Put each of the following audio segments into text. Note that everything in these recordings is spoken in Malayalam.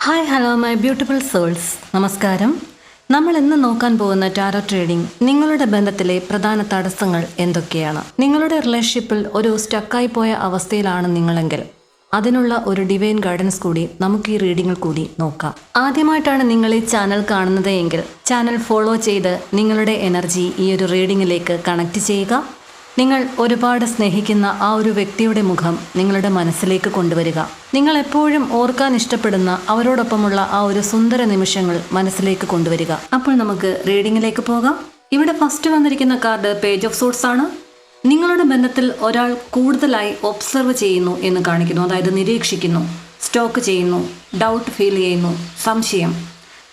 Hi hello my beautiful souls. നമസ്കാരം. നമ്മൾ ഇന്ന് നോക്കാൻ പോകുന്ന ടാരോ ട്രീഡിംഗ് നിങ്ങളുടെ ബന്ധത്തിലെ പ്രധാന തടസ്സങ്ങൾ എന്തൊക്കെയാണ്. നിങ്ങളുടെ റിലേഷൻഷിപ്പിൽ ഒരു സ്റ്റക്കായി പോയ അവസ്ഥയിലാണ് നിങ്ങളെങ്കിൽ അതിനുള്ള ഒരു ഡിവൈൻ ഗൈഡൻസ് കൂടി നമുക്ക് ഈ റീഡിങ്ങിൽ കൂടി നോക്കാം. ആദ്യമായിട്ടാണ് നിങ്ങൾ ഈ ചാനൽ കാണുന്നത് എങ്കിൽ ചാനൽ ഫോളോ ചെയ്ത് നിങ്ങളുടെ എനർജി ഈ ഒരു റീഡിങ്ങിലേക്ക് കണക്ട് ചെയ്യുക. നിങ്ങൾ ഒരുപാട് സ്നേഹിക്കുന്ന ആ ഒരു വ്യക്തിയുടെ മുഖം നിങ്ങളുടെ മനസ്സിലേക്ക് കൊണ്ടുവരിക. നിങ്ങൾ എപ്പോഴും ഓർക്കാൻ ഇഷ്ടപ്പെടുന്ന അവരോടൊപ്പമുള്ള ആ ഒരു സുന്ദര നിമിഷങ്ങൾ മനസ്സിലേക്ക് കൊണ്ടുവരിക. അപ്പോൾ നമുക്ക് റീഡിങ്ങിലേക്ക് പോകാം. ഇവിടെ ഫസ്റ്റ് വന്നിരിക്കുന്ന കാർഡ് പേജ് ഓഫ് സോർട്സ് ആണ്. നിങ്ങളുടെ ബന്ധത്തിൽ ഒരാൾ കൂടുതലായി ഒബ്സർവ് ചെയ്യുന്നു എന്ന് കാണിക്കുന്നു. അതായത് നിരീക്ഷിക്കുന്നു, സ്റ്റോക്ക് ചെയ്യുന്നു, ഡൗട്ട് ഫീൽ ചെയ്യുന്നു, സംശയം,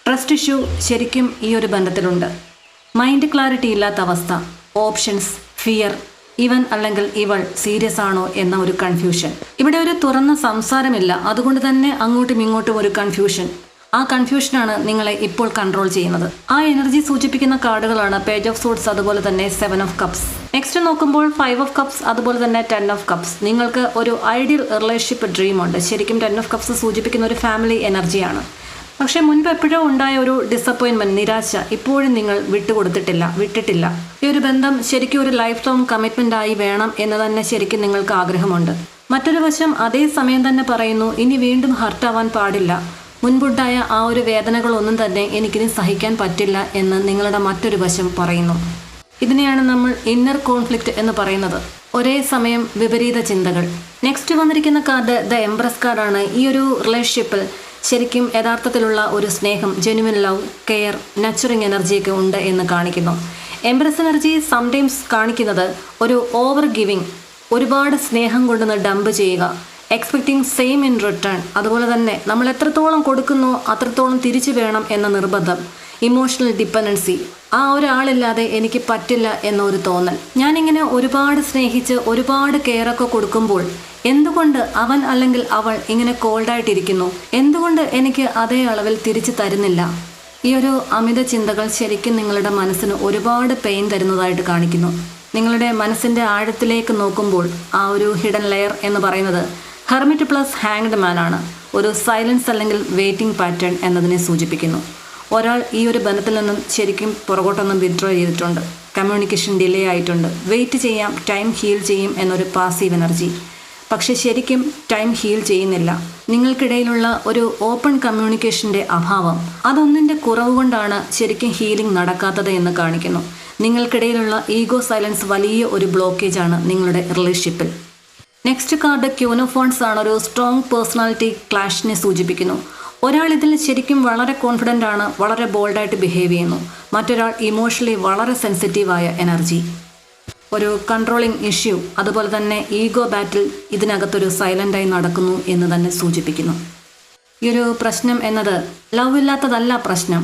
ട്രസ്റ്റ് ഇഷ്യൂ ശരിക്കും ഈ ഒരു ബന്ധത്തിലുണ്ട്. മൈൻഡ് ക്ലാരിറ്റി ഇല്ലാത്ത അവസ്ഥ, ഓപ്ഷൻസ്, ഫിയർ, ഇവൻ അല്ലെങ്കിൽ ഇവൾ സീരിയസ് ആണോ എന്ന ഒരു കൺഫ്യൂഷൻ. ഇവിടെ ഒരു തുറന്ന സംസാരമില്ല, അതുകൊണ്ട് തന്നെ അങ്ങോട്ടും ഇങ്ങോട്ടും ഒരു കൺഫ്യൂഷൻ. ആ കൺഫ്യൂഷനാണ് നിങ്ങളെ ഇപ്പോൾ കൺട്രോൾ ചെയ്യുന്നത്. ആ എനർജി സൂചിപ്പിക്കുന്ന കാർഡുകളാണ് പേജ് ഓഫ് സോർട്സ്, അതുപോലെ തന്നെ 7 ഓഫ് കപ്സ്. നെക്സ്റ്റ് നോക്കുമ്പോൾ 5 ഓഫ് കപ്സ്, അതുപോലെ തന്നെ 10 ഓഫ് കപ്സ്. നിങ്ങൾക്ക് ഒരു ഐഡിയൽ റിലേഷൻഷിപ്പ് ഡ്രീം ഉണ്ട്. ശരിക്കും 10 ഓഫ് കപ്സ് സൂചിപ്പിക്കുന്ന ഒരു ഫാമിലി എനർജിയാണ്. പക്ഷെ മുൻപ് എപ്പോഴോ ഉണ്ടായ ഒരു ഡിസപ്പോയിൻമെന്റ്, നിരാശ ഇപ്പോഴും നിങ്ങൾ വിട്ടിട്ടില്ല. ഈ ഒരു ബന്ധം ശരിക്കും ഒരു ലൈഫ് ലോങ് കമ്മിറ്റ്മെന്റ് ആയി വേണം എന്ന് തന്നെ ശരിക്കും നിങ്ങൾക്ക് ആഗ്രഹമുണ്ട്. മറ്റൊരു വശം അതേ സമയം തന്നെ പറയുന്നു, ഇനി വീണ്ടും ഹർട്ടാവാൻ പാടില്ല. മുൻപുണ്ടായ ആ ഒരു വേദനകളൊന്നും തന്നെ എനിക്കിനി സഹിക്കാൻ പറ്റില്ല എന്ന് നിങ്ങളുടെ മറ്റൊരു വശം പറയുന്നു. ഇതിനെയാണ് നമ്മൾ ഇന്നർ കോൺഫ്ലിക്റ്റ് എന്ന് പറയുന്നത്. ഒരേ സമയം വിപരീത ചിന്തകൾ. നെക്സ്റ്റ് വന്നിരിക്കുന്ന കാർഡ് ദ എംപ്രസ് കാർഡാണ്. ഈ ഒരു റിലേഷൻഷിപ്പിൽ ശരിക്കും യഥാർത്ഥത്തിലുള്ള ഒരു സ്നേഹം, ജെന്യുവൻ ലവ്, കെയർ, നച്ചുറിങ് എനർജിയൊക്കെ ഉണ്ട് എന്ന് കാണിക്കുന്നു. എംപ്രസ് എനർജി സംടൈംസ് കാണിക്കുന്നത് ഒരു ഓവർ ഗിവിങ്, ഒരുപാട് സ്നേഹം കൊണ്ടുവന്ന് ഡംപ് ചെയ്യുക, എക്സ്പെക്റ്റിംഗ് സെയിം ഇൻ റിട്ടേൺ. അതുപോലെ തന്നെ നമ്മൾ എത്രത്തോളം കൊടുക്കുന്നോ അത്രത്തോളം തിരിച്ചു വേണം എന്ന നിർബന്ധം, ഇമോഷണൽ ഡിപ്പെൻഡൻസി. ആ ഒരാളില്ലാതെ എനിക്ക് പറ്റില്ല എന്നൊരു തോന്നൽ. ഞാനിങ്ങനെ ഒരുപാട് സ്നേഹിച്ച് ഒരുപാട് കെയറൊക്കെ കൊടുക്കുമ്പോൾ എന്തുകൊണ്ട് അവൻ അല്ലെങ്കിൽ അവൾ ഇങ്ങനെ കോൾഡായിട്ടിരിക്കുന്നു, എന്തുകൊണ്ട് എനിക്ക് അതേ അളവിൽ തിരിച്ചു തരുന്നില്ല. ഈ ഒരു അമിത ചിന്തകൾ ശരിക്കും നിങ്ങളുടെ മനസ്സിന് ഒരുപാട് പെയിൻ തരുന്നതായിട്ട് കാണിക്കുന്നു. നിങ്ങളുടെ മനസ്സിൻ്റെ ആഴത്തിലേക്ക് നോക്കുമ്പോൾ ആ ഒരു ഹിഡൻ ലെയർ എന്ന് പറയുന്നത് ഹെർമിറ്റ് പ്ലസ് ഹാങ്ഡ് മാൻ ആണ്. ഒരു സൈലൻസ് അല്ലെങ്കിൽ വെയിറ്റിംഗ് പാറ്റേൺ എന്നതിനെ സൂചിപ്പിക്കുന്നു. ഒരാൾ ഈ ഒരു ബന്ധത്തിൽ നിന്നും ശരിക്കും പുറകോട്ടൊന്നും വിത്ഡ്രോ ചെയ്തിട്ടുണ്ട്. കമ്മ്യൂണിക്കേഷൻ ഡിലേ ആയിട്ടുണ്ട്. വെയിറ്റ് ചെയ്യാം, ടൈം ഹീൽ ചെയ്യും എന്നൊരു പാസീവ് എനർജി. പക്ഷെ ശരിക്കും ടൈം ഹീൽ ചെയ്യുന്നില്ല. നിങ്ങൾക്കിടയിലുള്ള ഒരു ഓപ്പൺ കമ്മ്യൂണിക്കേഷൻ്റെ അഭാവം, അതൊന്നിൻ്റെ കുറവ് കൊണ്ടാണ് ശരിക്കും ഹീലിംഗ് നടക്കാത്തത് എന്ന് കാണിക്കുന്നു. നിങ്ങൾക്കിടയിലുള്ള ഈഗോ സൈലൻസ് വലിയ ഒരു ബ്ലോക്കേജ് ആണ് നിങ്ങളുടെ റിലേഷൻഷിപ്പിൽ. Next card queen of wants ആണ്. ഒരു സ്ട്രോങ് പേഴ്സണാലിറ്റി ക്ലാഷിനെ സൂചിപ്പിക്കുന്നു. ഒരാൾ ഇതിൽ ശരിക്കും വളരെ കോൺഫിഡൻ്റ് ആണ്, വളരെ ബോൾഡായിട്ട് ബിഹേവ് ചെയ്യുന്നു. മറ്റൊരാൾ ഇമോഷണലി വളരെ സെൻസിറ്റീവായ എനർജി, ഒരു കൺട്രോളിങ് ഇഷ്യൂ, അതുപോലെ തന്നെ ഈഗോ ബാറ്റിൽ ഇതിനകത്തൊരു സൈലൻ്റായി നടക്കുന്നു എന്ന് തന്നെ സൂചിപ്പിക്കുന്നു. ഈ ഒരു പ്രശ്നം എന്നത് ലവ് ഇല്ലാത്തതല്ല പ്രശ്നം,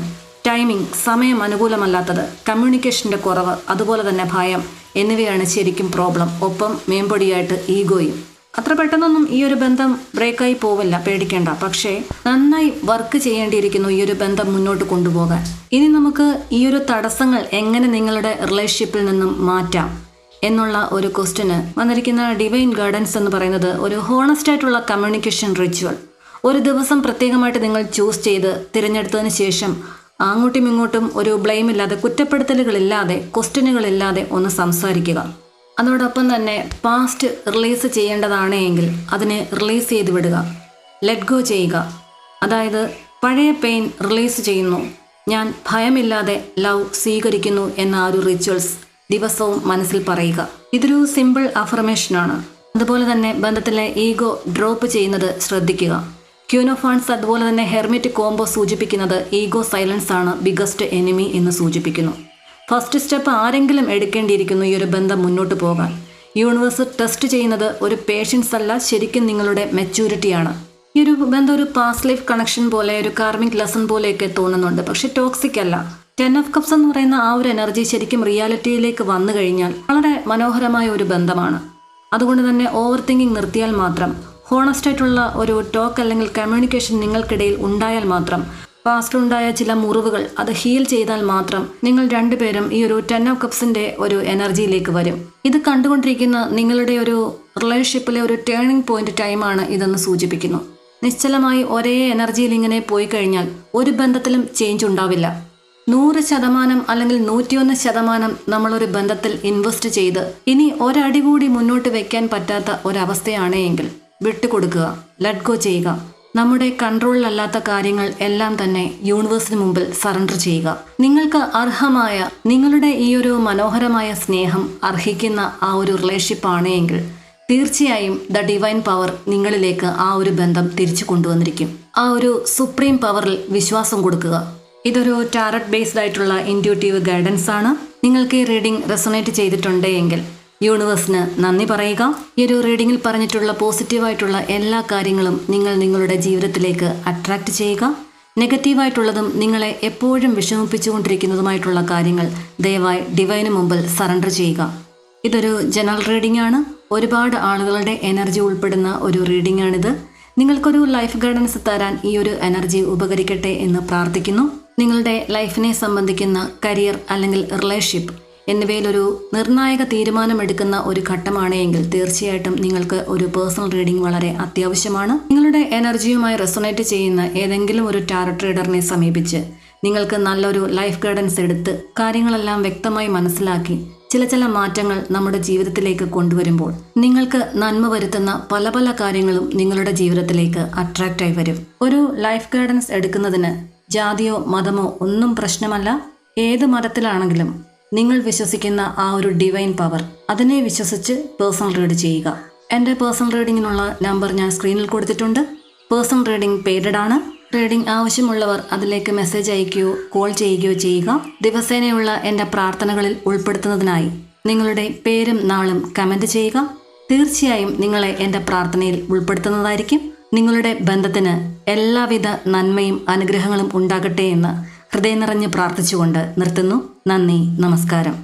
ടൈമിംഗ്, സമയം അനുകൂലമല്ലാത്തത്, കമ്മ്യൂണിക്കേഷൻ്റെ കുറവ്, അതുപോലെ തന്നെ ഭയം എന്നിവയാണ് ശരിക്കും പ്രോബ്ലം. ഒപ്പം മേമ്പൊടിയായിട്ട് ഈഗോയും. അത്ര പെട്ടെന്നൊന്നും ഈ ഒരു ബന്ധം ബ്രേക്കായി പോവില്ല, പേടിക്കേണ്ട. പക്ഷേ നന്നായി വർക്ക് ചെയ്യേണ്ടിയിരിക്കുന്നു ഈ ഒരു ബന്ധം മുന്നോട്ട് കൊണ്ടുപോകാൻ. ഇനി നമുക്ക് ഈ ഒരു തടസ്സങ്ങൾ എങ്ങനെ നിങ്ങളുടെ റിലേഷൻഷിപ്പിൽ നിന്നും മാറ്റാം എന്നുള്ള ഒരു ക്വസ്റ്റ്യന് വന്നിരിക്കുന്ന ഡിവൈൻ ഗൈഡൻസ് എന്ന് പറയുന്നത് ഒരു ഹോണസ്റ്റ് ആയിട്ടുള്ള കമ്മ്യൂണിക്കേഷൻ റിച്വൽ. ഒരു ദിവസം പ്രത്യേകമായിട്ട് നിങ്ങൾ ചൂസ് ചെയ്ത് തിരഞ്ഞെടുത്തതിന് ശേഷം അങ്ങോട്ടും ഇങ്ങോട്ടും ഒരു ബ്ലെയിം ഇല്ലാതെ, കുറ്റപ്പെടുത്തലുകളില്ലാതെ, ക്വസ്റ്റ്യനുകളില്ലാതെ ഒന്ന് സംസാരിക്കുക. അതോടൊപ്പം തന്നെ പാസ്റ്റ് റിലീസ് ചെയ്യേണ്ടതാണ് എങ്കിൽ അതിനെ റിലീസ് ചെയ്ത് വിടുക, ലെറ്റ് ഗോ ചെയ്യുക. അതായത് പഴയ പെയിൻ റിലീസ് ചെയ്യുന്നു, ഞാൻ ഭയമില്ലാതെ ലവ് സ്വീകരിക്കുന്നു എന്ന ആ ഒരു റിച്വൽസ് ദിവസവും മനസ്സിൽ പറയുക. ഇതൊരു സിമ്പിൾ അഫർമേഷനാണ്. അതുപോലെ തന്നെ ബന്ധത്തിലെ ഈഗോ ഡ്രോപ്പ് ചെയ്യുന്നത് ശ്രദ്ധിക്കുക. ക്യൂൻ ഓഫ് വാണ്ട്സ് അതുപോലെ തന്നെ ഹെർമിറ്റ് കോംബോ സൂചിപ്പിക്കുന്നത് ഈഗോ സൈലൻസ് ആണ് ബിഗസ്റ്റ് എനിമി എന്ന് സൂചിപ്പിക്കുന്നു. ഫസ്റ്റ് സ്റ്റെപ്പ് ആരെങ്കിലും എടുക്കേണ്ടിയിരിക്കുന്നു ഈ ഒരു ബന്ധം മുന്നോട്ട് പോകാൻ. യൂണിവേഴ്സ് ടെസ്റ്റ് ചെയ്യുന്നത് ഒരു പേഷ്യൻസ് അല്ല, ശരിക്കും നിങ്ങളുടെ മെച്യൂരിറ്റിയാണ്. ഈ ഒരു ബന്ധം ഒരു പാസ്റ്റ് ലൈഫ് കണക്ഷൻ പോലെ, ഒരു കാർമിക് ലെസൺ പോലെയൊക്കെ തോന്നുന്നുണ്ട്. പക്ഷെ ടോക്സിക് അല്ല. 10 ഓഫ് കപ്സ് എന്ന് പറയുന്ന ആ ഒരു എനർജി ശരിക്കും റിയാലിറ്റിയിലേക്ക് വന്നു കഴിഞ്ഞാൽ വളരെ മനോഹരമായ ഒരു ബന്ധമാണ്. അതുകൊണ്ട് തന്നെ ഓവർ തിങ്കിങ് നിർത്തിയാൽ മാത്രം, ഹോണസ്റ്റ് ആയിട്ടുള്ള ഒരു ടോക്ക് അല്ലെങ്കിൽ കമ്മ്യൂണിക്കേഷൻ നിങ്ങൾക്കിടയിൽ ഉണ്ടായാൽ മാത്രം, പാസ്റ്റിലുണ്ടായ ചില മുറിവുകൾ അത് ഹീൽ ചെയ്താൽ മാത്രം നിങ്ങൾ രണ്ടുപേരും ഈ ഒരു 10 ഓഫ് കപ്സിൻ്റെ ഒരു എനർജിയിലേക്ക് വരും. ഇത് കണ്ടുകൊണ്ടിരിക്കുന്ന നിങ്ങളുടെ ഒരു റിലേഷൻഷിപ്പിലെ ഒരു ടേണിംഗ് പോയിന്റ് ടൈമാണ് ഇതെന്ന് സൂചിപ്പിക്കുന്നു. നിശ്ചലമായി ഒരേ എനർജിയിൽ ഇങ്ങനെ പോയി കഴിഞ്ഞാൽ ഒരു ബന്ധത്തിലും ചേഞ്ച് ഉണ്ടാവില്ല. 100% അല്ലെങ്കിൽ 101% നമ്മളൊരു ബന്ധത്തിൽ ഇൻവെസ്റ്റ് ചെയ്ത് ഇനി ഒരടി കൂടി മുന്നോട്ട് വെക്കാൻ പറ്റാത്ത ഒരവസ്ഥയാണ് എങ്കിൽ വിട്ടുകൊടുക്കുക, ലെറ്റ് ഗോ ചെയ്യുക. നമ്മുടെ കൺട്രോളിലല്ലാത്ത കാര്യങ്ങൾ എല്ലാം തന്നെ യൂണിവേഴ്സിന് മുമ്പിൽ സറണ്ടർ ചെയ്യുക. നിങ്ങൾക്ക് അർഹമായ നിങ്ങളുടെ ഈ ഒരു മനോഹരമായ സ്നേഹം അർഹിക്കുന്ന ആ ഒരു റിലേഷൻഷിപ്പ് ആണ് എങ്കിൽ തീർച്ചയായും ദ ഡിവൈൻ പവർ നിങ്ങളിലേക്ക് ആ ഒരു ബന്ധം തിരിച്ചു കൊണ്ടുവന്നിരിക്കും. ആ ഒരു സുപ്രീം പവറിൽ വിശ്വാസം കൊടുക്കുക. ഇതൊരു ടാരറ്റ് ബേസ്ഡ് ആയിട്ടുള്ള ഇൻറ്റ്യൂട്ടീവ് ഗൈഡൻസ് ആണ്. നിങ്ങൾക്ക് ഈ റീഡിംഗ് റെസൊണേറ്റ് ചെയ്തിട്ടുണ്ട് എങ്കിൽ യൂണിവേഴ്സിന് നന്ദി പറയുക. ഈ ഒരു റീഡിങ്ങിൽ പറഞ്ഞിട്ടുള്ള പോസിറ്റീവായിട്ടുള്ള എല്ലാ കാര്യങ്ങളും നിങ്ങൾ നിങ്ങളുടെ ജീവിതത്തിലേക്ക് അട്രാക്റ്റ് ചെയ്യുക. നെഗറ്റീവായിട്ടുള്ളതും നിങ്ങളെ എപ്പോഴും വിഷമിപ്പിച്ചുകൊണ്ടിരിക്കുന്നതുമായിട്ടുള്ള കാര്യങ്ങൾ ദയവായി ഡിവൈന് മുമ്പിൽ സറണ്ടർ ചെയ്യുക. ഇതൊരു ജനറൽ റീഡിംഗ് ആണ്. ഒരുപാട് ആളുകളുടെ എനർജി ഉൾപ്പെടുന്ന ഒരു റീഡിംഗ് ആണിത്. നിങ്ങൾക്കൊരു ലൈഫ് ഗൈഡൻസ് തരാൻ ഈ ഒരു എനർജി ഉപകരിക്കട്ടെ എന്ന് പ്രാർത്ഥിക്കുന്നു. നിങ്ങളുടെ ലൈഫിനെ സംബന്ധിക്കുന്ന കരിയർ അല്ലെങ്കിൽ റിലേഷൻഷിപ്പ് എന്നിവയിലൊരു നിർണായക തീരുമാനമെടുക്കുന്ന ഒരു ഘട്ടമാണ് എങ്കിൽ തീർച്ചയായിട്ടും നിങ്ങൾക്ക് ഒരു പേഴ്സണൽ റീഡിംഗ് വളരെ അത്യാവശ്യമാണ്. നിങ്ങളുടെ എനർജിയുമായി റെസൊണേറ്റ് ചെയ്യുന്ന ഏതെങ്കിലും ഒരു ടാരറ്റ് റീഡറിനെ സമീപിച്ച് നിങ്ങൾക്ക് നല്ലൊരു ലൈഫ് ഗൈഡൻസ് എടുത്ത് കാര്യങ്ങളെല്ലാം വ്യക്തമായി മനസ്സിലാക്കി ചില മാറ്റങ്ങൾ നമ്മുടെ ജീവിതത്തിലേക്ക് കൊണ്ടുവരുമ്പോൾ നിങ്ങൾക്ക് നന്മ വരുത്തുന്ന പല പല കാര്യങ്ങളും നിങ്ങളുടെ ജീവിതത്തിലേക്ക് അട്രാക്റ്റായി വരും. ഒരു ലൈഫ് ഗൈഡൻസ് എടുക്കുന്നതിന് ജാതിയോ മതമോ ഒന്നും പ്രശ്നമല്ല. ഏത് മതത്തിലാണെങ്കിലും നിങ്ങൾ വിശ്വസിക്കുന്ന ആ ഒരു ഡിവൈൻ പവർ അതിനെ വിശ്വസിച്ച് പേഴ്സണൽ റീഡ് ചെയ്യുക. എൻ്റെ പേഴ്സണൽ റീഡിങ്ങിനുള്ള നമ്പർ ഞാൻ സ്ക്രീനിൽ കൊടുത്തിട്ടുണ്ട്. പേഴ്സണൽ റീഡിംഗ് പെയ്ഡഡ് ആണ്. റീഡിംഗ് ആവശ്യമുള്ളവർ അതിലേക്ക് മെസ്സേജ് അയക്കുകയോ കോൾ ചെയ്യുകയോ ചെയ്യുക. ദിവസേനയുള്ള എൻ്റെ പ്രാർത്ഥനകളിൽ ഉൾപ്പെടുത്തുന്നതിനായി നിങ്ങളുടെ പേരും നാളും കമൻറ്റ് ചെയ്യുക. തീർച്ചയായും നിങ്ങളെ എൻ്റെ പ്രാർത്ഥനയിൽ ഉൾപ്പെടുത്തുന്നതായിരിക്കും. നിങ്ങളുടെ ബന്ധത്തിന് എല്ലാവിധ നന്മയും അനുഗ്രഹങ്ങളും ഉണ്ടാകട്ടെ എന്ന് ഹൃദയം നിറഞ്ഞ് പ്രാർത്ഥിച്ചുകൊണ്ട് നിർത്തുന്നു. നന്ദി, നമസ്കാരം.